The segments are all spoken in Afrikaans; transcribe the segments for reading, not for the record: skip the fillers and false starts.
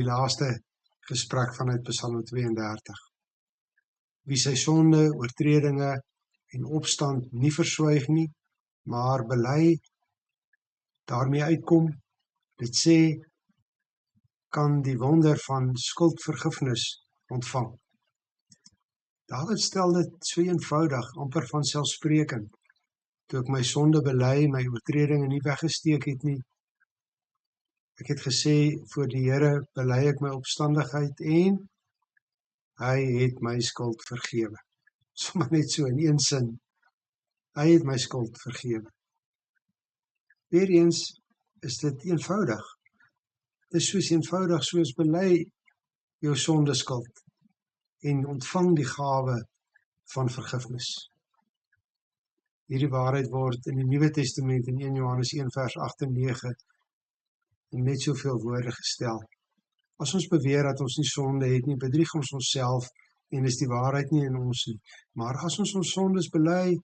die laaste gesprek vanuit Psalm 32. Wie sy sonde, oortredinge en opstand nie verswyg nie, maar bely, daarmee uitkom, dit sê, kan die wonder van skuldvergifnis ontvang. Dawid stel dit so eenvoudig, amper vanselfsprekend. Toe ek my sonde bely, my oortredinge nie weggesteek het nie. Ek het gesê, voor die Here bely ek my opstandigheid en hy het my skuld vergewe. Sommige net so in een sin. Hy het my skuld vergewe. Weereens is dit eenvoudig. Dit is soos eenvoudig soos bely jou sondeskuld en ontvang die gawe van vergifnis. Hierdie waarheid word in die Nuwe Testament in 1 Johannes 1 vers 8 en 9 in net soveel woorde gestel. As ons beweer dat ons nie sonde het nie, bedrieg ons onsself en is die waarheid nie in ons nie. Maar as ons sondes bely,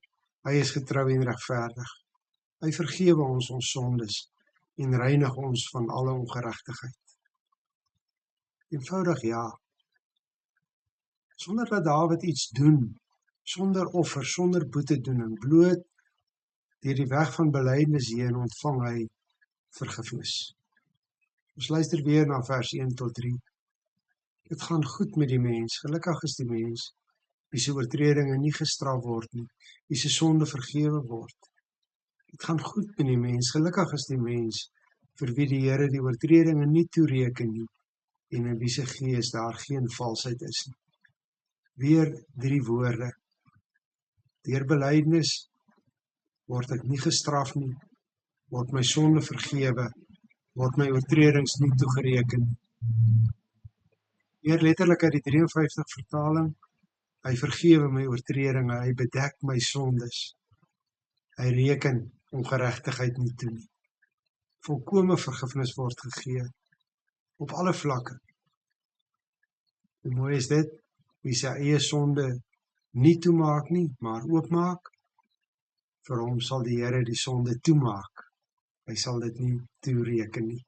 hy is getrou en regverdig. Hy vergewe ons sondes en reinig ons van alle ongeregtigheid. Eenvoudig ja. Sonder dat Dawid iets doen, sonder offer, sonder boete doen en bloot deur die weg van belydenis heen ontvang hy vergifnis. Ons luister weer na vers 1 tot 3. Dit gaan goed met die mens, gelukkig is die mens, wie se oortredinge nie gestraf word nie, wie se sonde vergewe word. Dit gaan goed met die mens, gelukkig is die mens, vir wie die Here die oortredinge nie toereken nie, en in wie se gees daar geen valsheid is nie. Weer 3 woorde. Deur belydenis word ek nie gestraf nie, word my sonde vergewe, word my oortredings nie toegereken nie. Weer letterlik uit die 53 vertaling, hy vergewe my oortredinge, hy bedek my sondes, hy reken ongeregtigheid nie toe nie. Volkome vergifnis word gegee, op alle vlakke. Hoe mooi is dit, wie sy eie sonde nie toemaak nie, maar oopmaak, vir hom sal die Here die sonde toemaak. Hy sal dit nie toereken nie.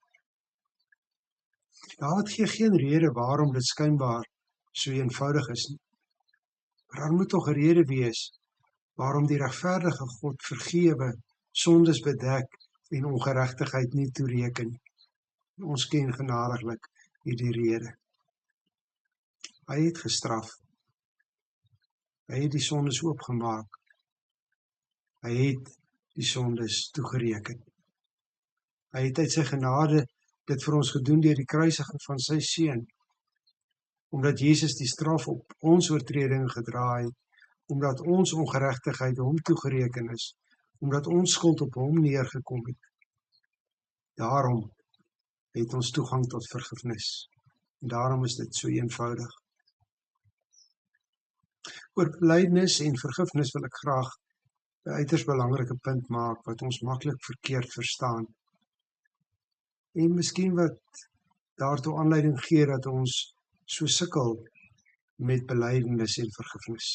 Dawid gee geen rede waarom dit skynbaar so eenvoudig is nie. Maar daar moet tog 'n rede wees waarom die regverdige God vergewe, sondes bedek en ongeregtigheid nie toereken nie. Ons ken genadiglik hierdie rede. Hy het gestraf. Hy het die sondes oopgemaak. Hy het die sondes toegereken. Hy het uit sy genade dit vir ons gedoen deur die kruisiging van sy seun. Omdat Jesus die straf op ons oortredinge gedra het, omdat ons ongeregtigheid hom toegereken is, omdat ons skuld op hom neergekom het. Daarom het ons toegang tot vergifnis. En daarom is dit so eenvoudig. Oor belydenis en vergifnis wil ek graag 'n uiters belangrike punt maak wat ons maklik verkeerd verstaan. En miskien wat daartoe aanleiding gee dat ons so sukkel met belydenis en vergifnis.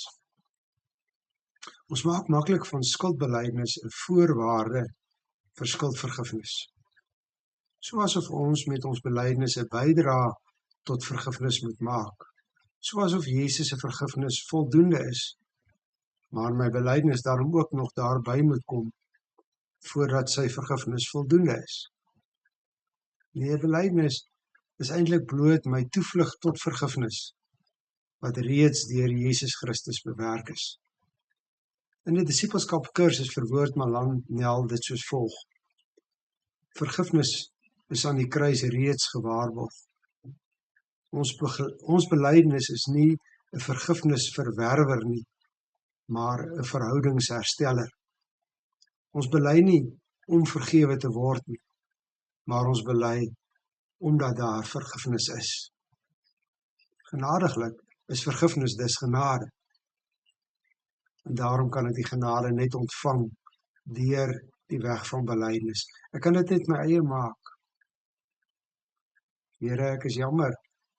Ons maak maklik van skuldbelydenis 'n voorwaarde vir skuldvergifnis. So asof ons met ons belydenis 'n bydra tot vergifnis moet maak. So asof Jesus se vergifnis voldoende is, maar my belydenis daarom ook nog daarby moet kom, voordat sy vergifnis voldoende is. Nee, belydenis is eintlik bloot my toevlug tot vergifnis, wat reeds deur Jesus Christus bewerk is. In die disipelskap kursus verwoord Malan Nel dit soos volg. Vergifnis is aan die kruis reeds gewaarborg. Ons belydenis is nie 'n vergifnisverwerwer nie, maar 'n verhoudingshersteller. Ons bely nie om vergewe te word nie, maar ons bely omdat daar vergifnis is. Genadiglik is vergifnis dus genade. En daarom kan ek die genade net ontvang deur die weg van belydenis. Ek kan dit net my eie maak. Here, ek is jammer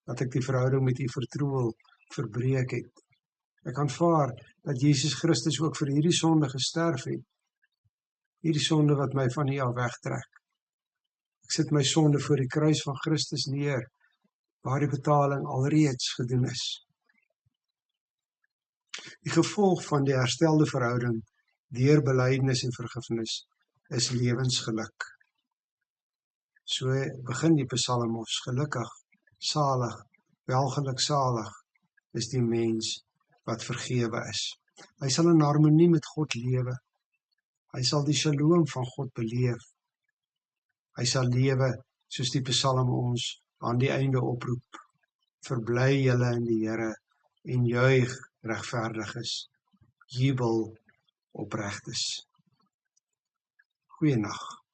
dat ek die verhouding met U vertroebel verbreek het. Ek aanvaar dat Jesus Christus ook vir hierdie sonde gesterf het. Hierdie sonde wat my van U af wegtrek. Ek sit my sonde voor die kruis van Christus neer waar die betaling alreeds gedoen is. Die gevolg van die herstelde verhouding deur belydenis en vergifnis is lewensgeluk. So begin die Psalm ons: gelukkig, salig, welgeluksalig is die mens wat vergewe is. Hy sal in harmonie met God lewe. Hy sal die shalom van God beleef. Hy sal lewe soos die Psalm ons aan die einde oproep. Verbly julle in die Here en juig regverdiges, jubel opregtes. Goeienaand.